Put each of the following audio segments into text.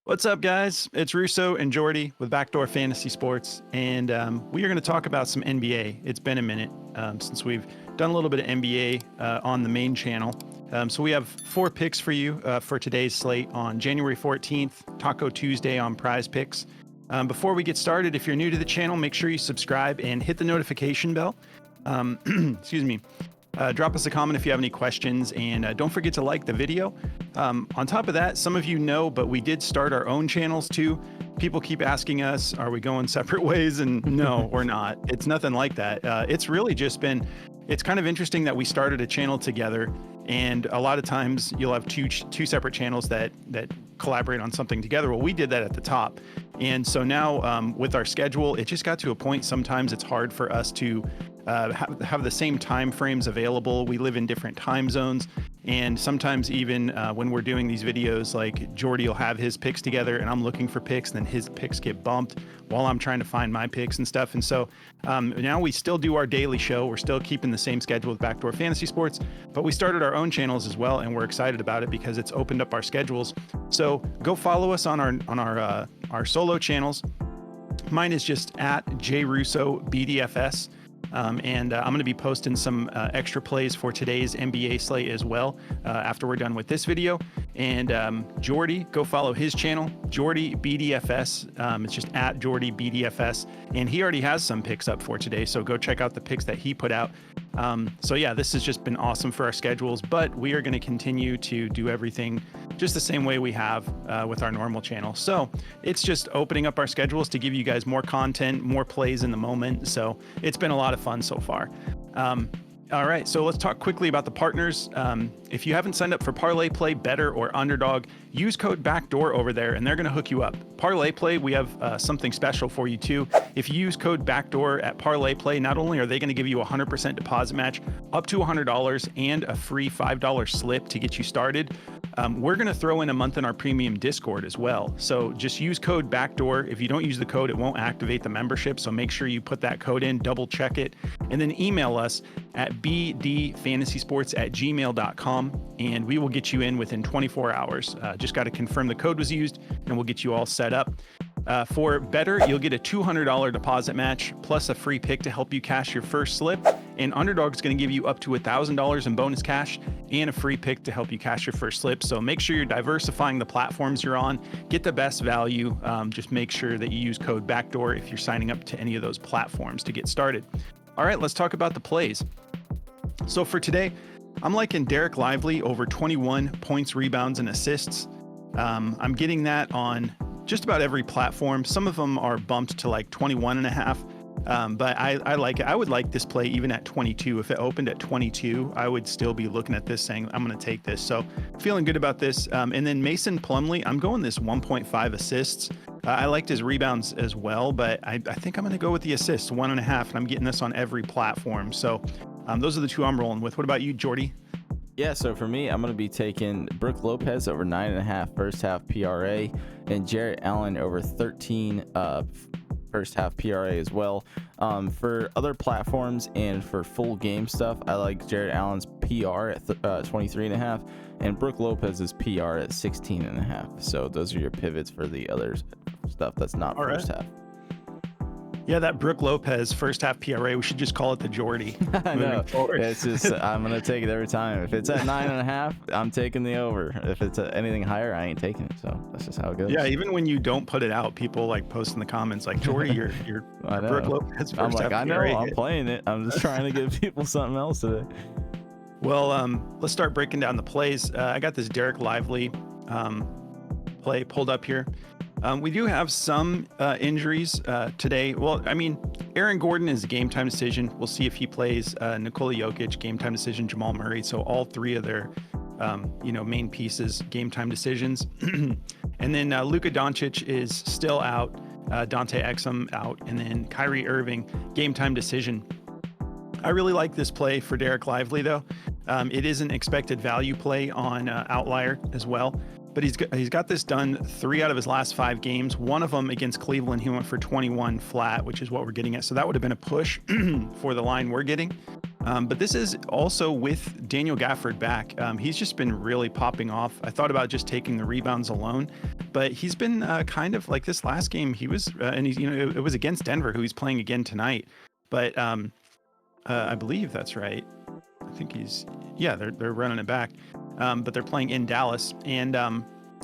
What's up, guys? It's Russo and Jordy with Backdoor Fantasy Sports, and we are going to talk about some NBA. It's been a minute since we've done a little bit of NBA on the main channel. So we have 4 picks for you for today's slate on January 14th, Taco Tuesday on Prize Picks. Before we get started, if you're new to the channel, make sure you subscribe and hit the notification bell. Excuse me. Drop us a comment if you have any questions, and don't forget to like the video. On top of that, some of you know, but we did start our own channels too. People keep asking us, are we going separate ways? And no, we're not. It's nothing like that. It's really just been, it's kind of interesting that we started a channel together, and a lot of times you'll have two separate channels that collaborate on something together. Well, we did that at the top. And so now with our schedule, it just got to a point, sometimes it's hard for us to have the same time frames available. We live in different time zones, and sometimes even when we're doing these videos, like Jordy will have his picks together and I'm looking for picks, and then his picks get bumped while I'm trying to find my picks and stuff. And so now we still do our daily show. We're still keeping the same schedule with Backdoor Fantasy Sports, but we started our own channels as well, and we're excited about it because it's opened up our schedules. So go follow us on our solo channels. Mine is just at JRussoBDFS. And I'm going to be posting some extra plays for today's NBA slate as well after we're done with this video. And Jordy, go follow his channel, Jordy BDFS. It's just at Jordy BDFS. And he already has some picks up for today, so go check out the picks that he put out. So yeah, this has just been awesome for our schedules, but we are going to continue to do everything just the same way we have with our normal channel. So it's just opening up our schedules to give you guys more content, more plays in the moment. So it's been a lot of fun so far. All right, so let's talk quickly about the partners. If you haven't signed up for Parlay Play, Better, or Underdog, use code BACKDOOR over there, and they're going to hook you up. Parlay Play, we have something special for you too. If you use code BACKDOOR at Parlay Play, not only are they going to give you a 100% deposit match up to $100 and a free $5 slip to get you started, we're going to throw in a month in our premium Discord as well. So just use code BACKDOOR. If you don't use the code, it won't activate the membership. So make sure you put that code in, double check it, and then email us at bdfantasysports@gmail.com, and we will get you in within 24 hours. Just got to confirm the code was used, and we'll get you all set up. For Better, you'll get a $200 deposit match plus a free pick to help you cash your first slip. And Underdog's going to give you up to $1,000 in bonus cash and a free pick to help you cash your first slip. So make sure you're diversifying the platforms you're on. Get the best value. Just make sure that you use code BACKDOOR if you're signing up to any of those platforms to get started. All right, let's talk about the plays. So for today, I'm liking Derek Lively over 21 points, rebounds, and assists. I'm getting that on just about every platform. Some of them are bumped to like 21 and a half. But I like it. I would like this play even at 22. If it opened at 22, I would still be looking at this saying, I'm going to take this. So feeling good about this. And then Mason Plumlee, I'm going this 1.5 assists. I liked his rebounds as well, but I think I'm going to go with the assists, 1.5, and I'm getting this on every platform. So those are the two I'm rolling with. What about you, Jordy? Yeah, so for me, I'm going to be taking Brook Lopez over 9.5 first half PRA and Jarrett Allen over 13 first half PRA as well. For other platforms and for full game stuff, I like Jarrett Allen's PR at 23.5 and Brook Lopez's PR at 16.5. So those are your pivots for the other stuff that's not All first right. half. Yeah, that Brook Lopez first half PRA, we should just call it the Jordy. I know. It's just, I'm going to take it every time. If it's at 9.5, I'm taking the over. If it's at anything higher, I ain't taking it. So that's just how it goes. Yeah, even when you don't put it out, people like post in the comments like, Jordy, you're Brook Lopez first I'm like, half I know, PRA I'm hit. playing it. I'm just trying to give people something else today. Well, let's start breaking down the plays. I got this Derek Lively play pulled up here. We do have some injuries today. Well, I mean, Aaron Gordon is a game time decision. We'll see if he plays. Nikola Jokic, game time decision. Jamal Murray. So all three of their, main pieces, game time decisions. And then Luka Doncic is still out. Dante Exum out. And then Kyrie Irving, game time decision. I really like this play for Derek Lively, though. It is an expected value play on Outlier as well. but he's got this done 3 out of his last 5 games. One of them against Cleveland, he went for 21 flat, which is what we're getting at. So that would have been a push for the line we're getting. But this is also with Daniel Gafford back. He's just been really popping off. I thought about just taking the rebounds alone, but he's been kind of like this last game. He was, and he's, it was against Denver, who he's playing again tonight. But I believe that's right. I think they're running it back. But they're playing in Dallas, and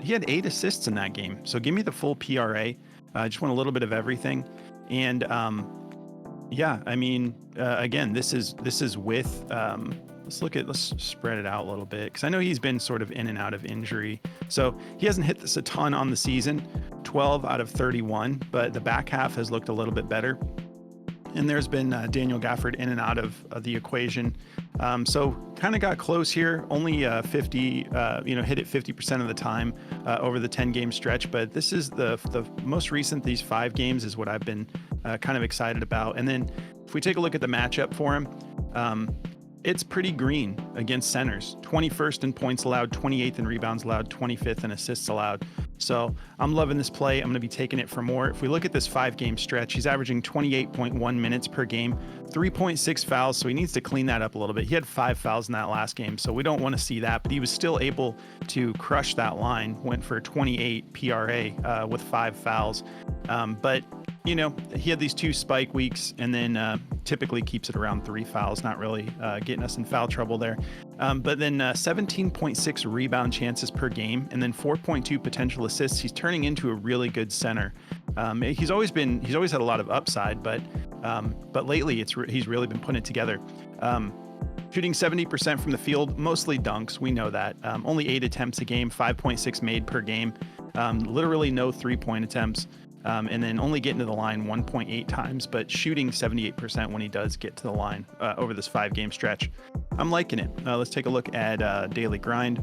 he had 8 assists in that game. So give me the full PRA. I just want a little bit of everything. And I mean, again, this is with, let's spread it out a little bit, because I know he's been sort of in and out of injury. So he hasn't hit this a ton on the season, 12 out of 31, but the back half has looked a little bit better. And there's been Daniel Gafford in and out of the equation. So kind of got close here, only 50, hit it 50% of the time over the 10-game stretch. But this is the most recent, these 5 games is what I've been kind of excited about. And then if we take a look at the matchup for him, it's pretty green against centers. 21st in points allowed, 28th in rebounds allowed, 25th in assists allowed. So I'm loving this play. I'm going to be taking it for more. If we look at this 5-game stretch, he's averaging 28.1 minutes per game, 3.6 fouls. So he needs to clean that up a little bit. He had 5 fouls in that last game, so we don't want to see that, but he was still able to crush that line, went for 28 PRA with 5 fouls. But he had these 2 spike weeks, and then typically keeps it around 3 fouls, not really getting us in foul trouble there. But then 17.6 rebound chances per game, and then 4.2 potential assists. He's turning into a really good center. He's always had a lot of upside, but lately he's really been putting it together. Shooting 70% from the field, mostly dunks. We know that. Only 8 attempts a game, 5.6 made per game. Literally no 3-point attempts. And then only getting to the line 1.8 times, but shooting 78% when he does get to the line over this 5-game stretch. I'm liking it. Let's take a look at Daily Grind.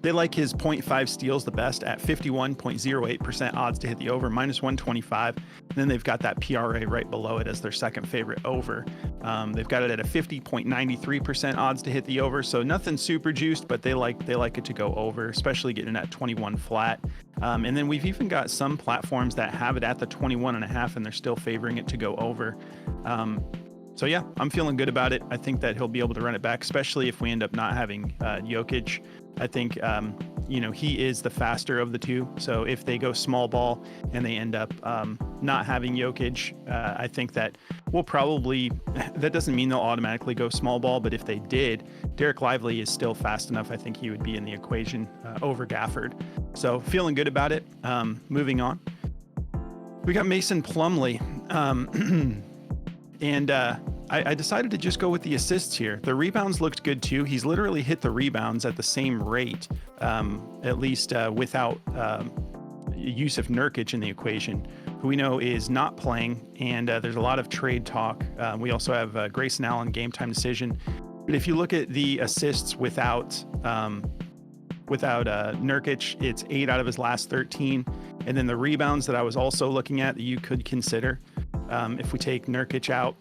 They like his 0.5 steals the best at 51.08% odds to hit the over, -125. And then they've got that PRA right below it as their second favorite over. They've got it at a 50.93% odds to hit the over. So nothing super juiced, but they like it to go over, especially getting at 21 flat. And then we've even got some platforms that have it at the 21.5, and they're still favoring it to go over. So yeah, I'm feeling good about it. I think that he'll be able to run it back, especially if we end up not having Jokic. I think, he is the faster of the two. So if they go small ball and they end up not having Jokic, I think that that doesn't mean they'll automatically go small ball, but if they did, Derek Lively is still fast enough. I think he would be in the equation over Gafford. So feeling good about it. Moving on. We got Mason Plumlee. And I decided to just go with the assists here. The rebounds looked good too. He's literally hit the rebounds at the same rate, at least without Yusuf Nurkic in the equation, who we know is not playing. And there's a lot of trade talk. We also have Grayson Allen game time decision. But if you look at the assists without Nurkic, it's 8 out of his last 13. And then the rebounds that I was also looking at that you could consider, if we take Nurkic out,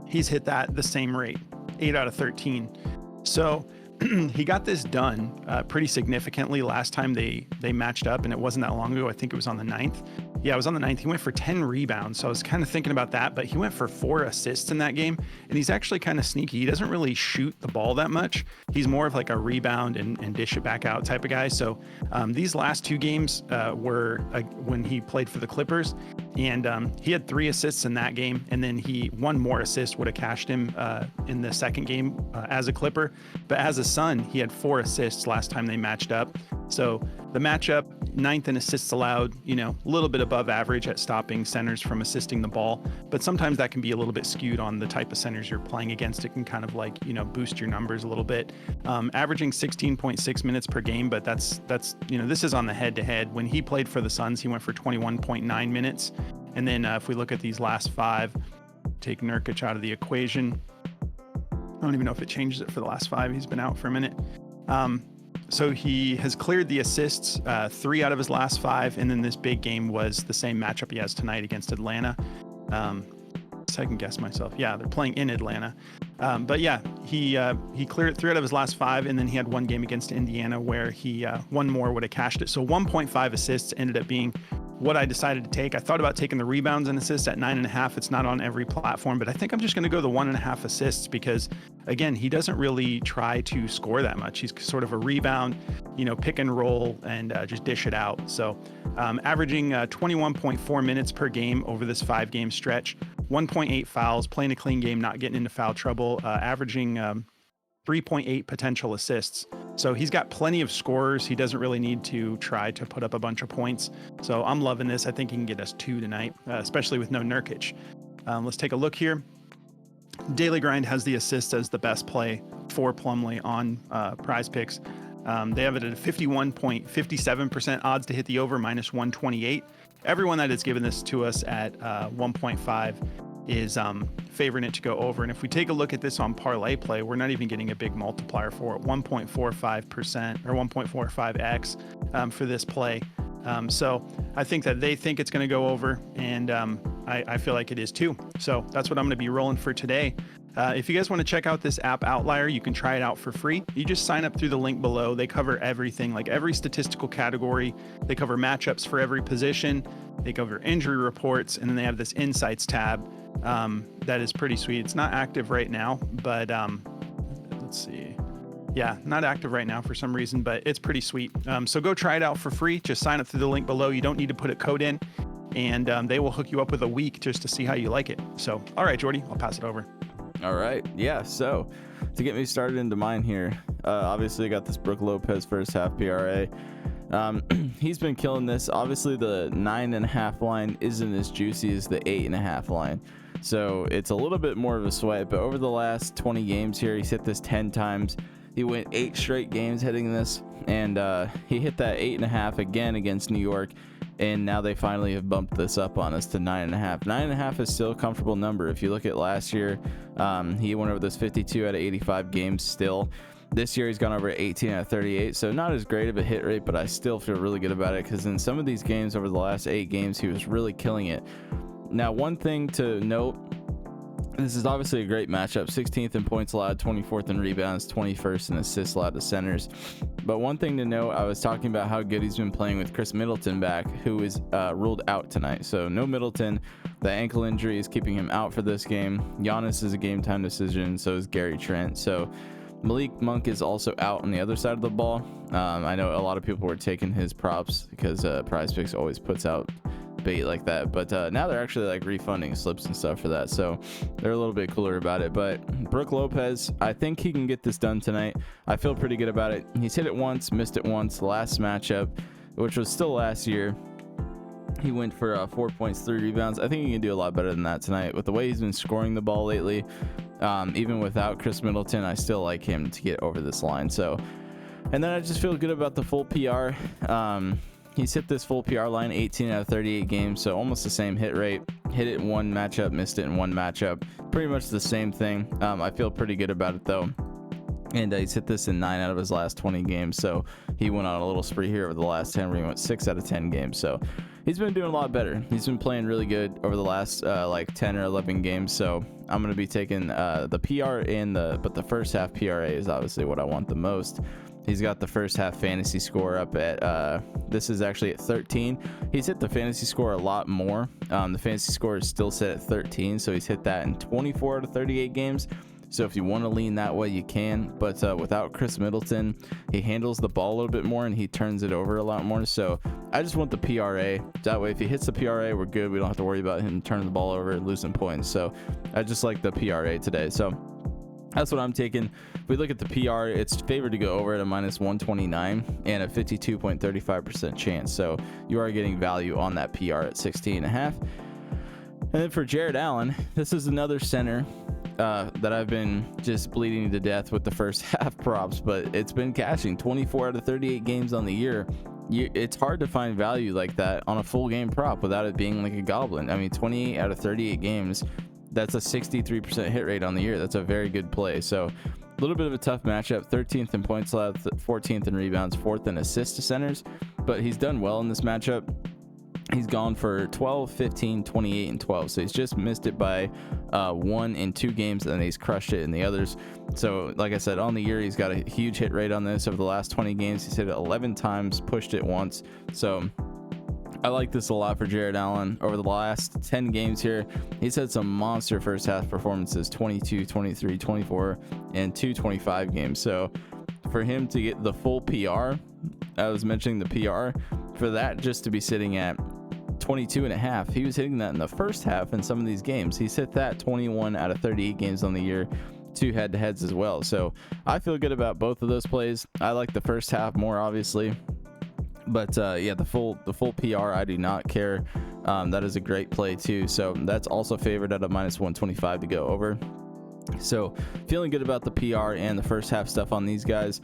he's hit that the same rate, 8 out of 13. So he got this done pretty significantly last time they matched up, and it wasn't that long ago. I think it was on the 9th. Yeah, it was on the 9th. He went for 10 rebounds. So I was kind of thinking about that, but he went for 4 assists in that game, and he's actually kind of sneaky. He doesn't really shoot the ball that much. He's more of like a rebound and dish it back out type of guy. So these last 2 games were when he played for the Clippers, and he had 3 assists in that game, and then one more assist would have cashed him in the second game as a Clipper. But as a Sun, he had 4 assists last time they matched up. So the matchup, 9th in assists allowed, a little bit above average at stopping centers from assisting the ball. But sometimes that can be a little bit skewed on the type of centers you're playing against. It can kind of boost your numbers a little bit. Averaging 16.6 minutes per game, but that's this is on the head-to-head. When he played for the Suns, he went for 21.9 minutes. And then if we look at these last 5, take Nurkic out of the equation. I don't even know if it changes it for the last 5. He's been out for a minute. So he has cleared the assists 3 out of his last 5. And then this big game was the same matchup he has tonight against Atlanta. Second guess myself. Yeah, they're playing in Atlanta. But yeah, he cleared 3 out of his last 5, and then he had one game against Indiana where he one more would have cashed it. So 1.5 assists ended up being what I decided to take. I thought about taking the rebounds and assists at 9.5. It's not on every platform, but I think I'm just going to go the 1.5 assists because, again, he doesn't really try to score that much. He's sort of a rebound, pick and roll and just dish it out. So averaging 21.4 minutes per game over this 5-game stretch, 1.8 fouls, playing a clean game, not getting into foul trouble, averaging 3.8 potential assists. So he's got plenty of scorers. He doesn't really need to try to put up a bunch of points. So I'm loving this. I think he can get us 2 tonight, especially with no Nurkic. Let's take a look here. Daily Grind has the assists as the best play for Plumlee on Prize Picks. They have it at a 51.57% odds to hit the over, minus 128. Everyone that has given this to us at 1.5 is favoring it to go over. And if we take a look at this on parlay play, we're not even getting a big multiplier for it, 1.45% or 1.45x for this play. So I think that they think it's going to go over, and I feel like it is too. So that's what I'm going to be rolling for today. If you guys want to check out this app Outlier, you can try it out for free. You just sign up through the link below. They cover everything, like every statistical category. They cover matchups for every position. They cover injury reports, and then they have this insights tab that is pretty sweet. It's not active right now, but let's see. Yeah, not active right now for some reason, but it's pretty sweet. So go try it out for free. Just sign up through the link below. You don't need to put a code in, and they will hook you up with a week just to see how you like it. So, all right, Jordy, I'll pass it over. All right. Yeah. So to get me started into mine here, obviously I got this Brook Lopez first half PRA. He's been killing this. Obviously the 9.5 line isn't as juicy as the 8.5 line. So it's a little bit more of a sweat, but over the last 20 games here, he's hit this 10 times. He went 8 straight games hitting this, and he hit that 8.5 again against New York. And now they finally have bumped this up on us to 9.5. 9.5 is still a comfortable number. If you look at last year, he went over this 52 out of 85 games still. This year he's gone over 18 out of 38, so not as great of a hit rate, but I still feel really good about it because in some of these games over the last 8 games, he was really killing it. Now, one thing to note, this is obviously a great matchup. 16th in points allowed, 24th in rebounds, 21st in assists allowed to centers. But one thing to note, I was talking about how good he's been playing with Chris Middleton back, who is ruled out tonight. So no Middleton. The ankle injury is keeping him out for this game. Giannis is a game time decision. So is Gary Trent. So Malik Monk is also out on the other side of the ball. I know a lot of people were taking his props because Prize Picks always puts out bait like that, but now they're actually like refunding slips and stuff for that, so they're a little bit cooler about it. But Brook Lopez, I think he can get this done tonight. I feel pretty good about it. He's hit it once, missed it once. Last matchup, which was still last year, he went for 4 points, 3 rebounds. I think he can do a lot better than that tonight with the way he's been scoring the ball lately. Even without Chris Middleton, I still like him to get over this line. So, and then I just feel good about the full PR. He's hit this full PR line 18 out of 38 games, so almost the same hit rate. Hit it in one matchup, missed it in one matchup. Pretty much the same thing. I feel pretty good about it though. And he's hit this in 9 out of his last 20 games, so he went on a little spree here over the last 10 where he went 6 out of 10 games. So he's been doing a lot better. He's been playing really good over the last like 10 or 11 games. So I'm going to be taking the PR but the first half PRA is obviously what I want the most. He's got the first half fantasy score up at, this is actually at 13. He's hit the fantasy score a lot more. The fantasy score is still set at 13, so he's hit that in 24 out of 38 games. So if you want to lean that way, you can. But without Chris Middleton, he handles the ball a little bit more and he turns it over a lot more. So I just want the PRA. That way, if he hits the PRA, we're good. We don't have to worry about him turning the ball over and losing points. So I just like the PRA today. So that's what I'm taking. If we look at the PR, it's favored to go over at a minus 129 and a 52.35% chance. So you are getting value on that PR at 16.5. And then for Jared Allen, this is another center that I've been just bleeding to death with the first half props, but it's been cashing 24 out of 38 games on the year. It's hard to find value like that on a full game prop without it being like a goblin. I mean, 28 out of 38 games. That's a 63% hit rate on the year. That's a very good play. So a little bit of a tough matchup. 13th in points allowed, 14th in rebounds, 4th in assists to centers. But he's done well in this matchup. He's gone for 12, 15, 28, and 12. So he's just missed it by 1 in 2 games, and he's crushed it in the others. So like I said, on the year, he's got a huge hit rate on this. Over the last 20 games, he's hit it 11 times, pushed it once. So I like this a lot for Jared Allen. Over the last 10 games here, he's had some monster first half performances, 22, 23, 24, and 225 games. So for him to get the full PR, I was mentioning the PR, for that just to be sitting at 22 and a half, he was hitting that in the first half in some of these games. He's hit that 21 out of 38 games on the year, 2 head-to-heads as well. So I feel good about both of those plays. I like the first half more, obviously, but yeah, the full PR, I do not care. That is a great play too. So that's also favored at a -125 to go over. So feeling good about the PR and the first half stuff on these guys.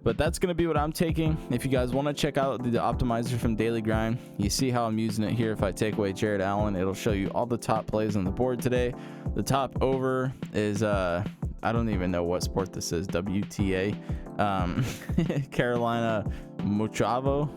But that's going to be what I'm taking. If you guys want to check out the optimizer from Daily Grind, you see how I'm using it here. If I take away Jared Allen, it'll show you all the top plays on the board today. The top over is, I don't even know what sport this is, WTA. Carolina Muchavo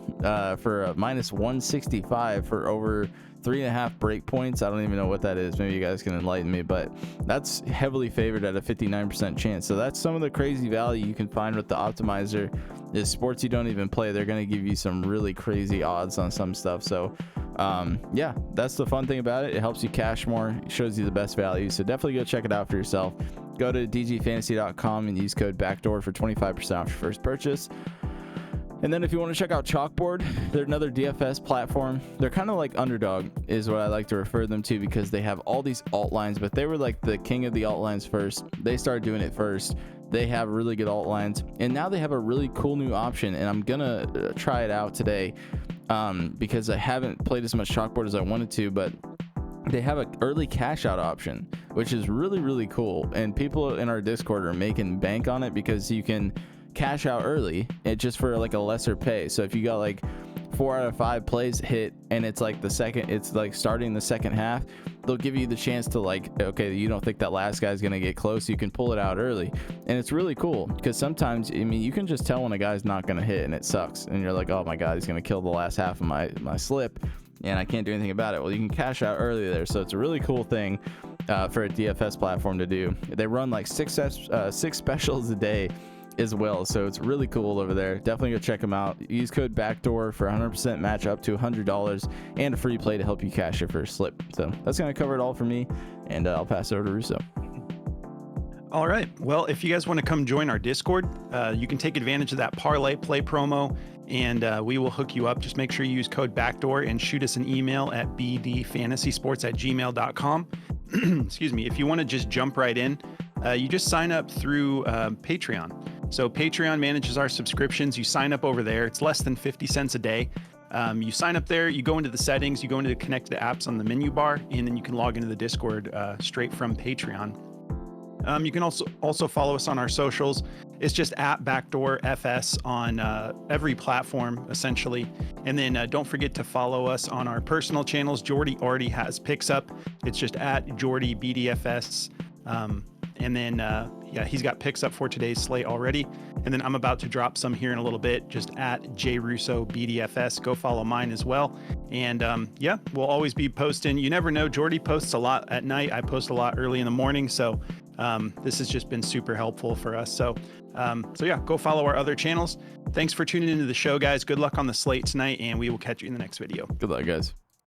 for a -165 for over 3.5 break points. I don't even know what that is. Maybe you guys can enlighten me, but that's heavily favored at a 59% chance. So that's some of the crazy value you can find with the optimizer. Is sports you don't even play, they're going to give you some really crazy odds on some stuff. So yeah, that's the fun thing about it. It helps you cash more, it shows you the best value. So definitely go check it out for yourself. Go to dgfantasy.com and use code BACKDOOR for 25% off your first purchase. And then if you want to check out Chalkboard, they're another DFS platform. They're kind of like Underdog is what I like to refer them to, because they have all these alt lines, but they were like the king of the alt lines first. They started doing it first. They have really good alt lines, and now they have a really cool new option, and I'm gonna try it out today because I haven't played as much Chalkboard as I wanted to, but they have an early cash out option, which is really, really cool. And people in our Discord are making bank on it because you can cash out early, it just for like a lesser pay. So if you got like 4 out of 5 plays hit and it's like starting the second half, they'll give you the chance to, like, okay, you don't think that last guy's gonna get close, you can pull it out early. And it's really cool because sometimes, I mean, you can just tell when a guy's not gonna hit and it sucks, and you're like, oh my god, he's gonna kill the last half of my slip and I can't do anything about it. Well, you can cash out early there. So it's a really cool thing for a DFS platform to do. They run like 6 specials a day as well, so it's really cool over there. Definitely go check them out. Use code BACKDOOR for 100% match up to $100 and a free play to help you cash your first slip. So that's going to cover it all for me, and I'll pass it over to Russo. All right. Well, if you guys want to come join our Discord, you can take advantage of that parlay play promo, and we will hook you up. Just make sure you use code BACKDOOR and shoot us an email at bdfantasysports@gmail.com. Excuse me. If you want to just jump right in, you just sign up through Patreon. So Patreon manages our subscriptions. You sign up over there. It's less than 50 cents a day. You sign up there, you go into the settings, you go into the connected apps on the menu bar, and then you can log into the Discord straight from Patreon. You can also follow us on our socials. It's just at BackdoorFS on every platform, essentially. And then don't forget to follow us on our personal channels. Jordy already has picks up. It's just at JordyBDFS. And then, yeah, he's got picks up for today's slate already. And then I'm about to drop some here in a little bit, just at JRussoBDFS. Go follow mine as well. And yeah, we'll always be posting. You never know, Jordy posts a lot at night. I post a lot early in the morning. So this has just been super helpful for us. So yeah, go follow our other channels. Thanks for tuning into the show, guys. Good luck on the slate tonight, and we will catch you in the next video. Good luck, guys.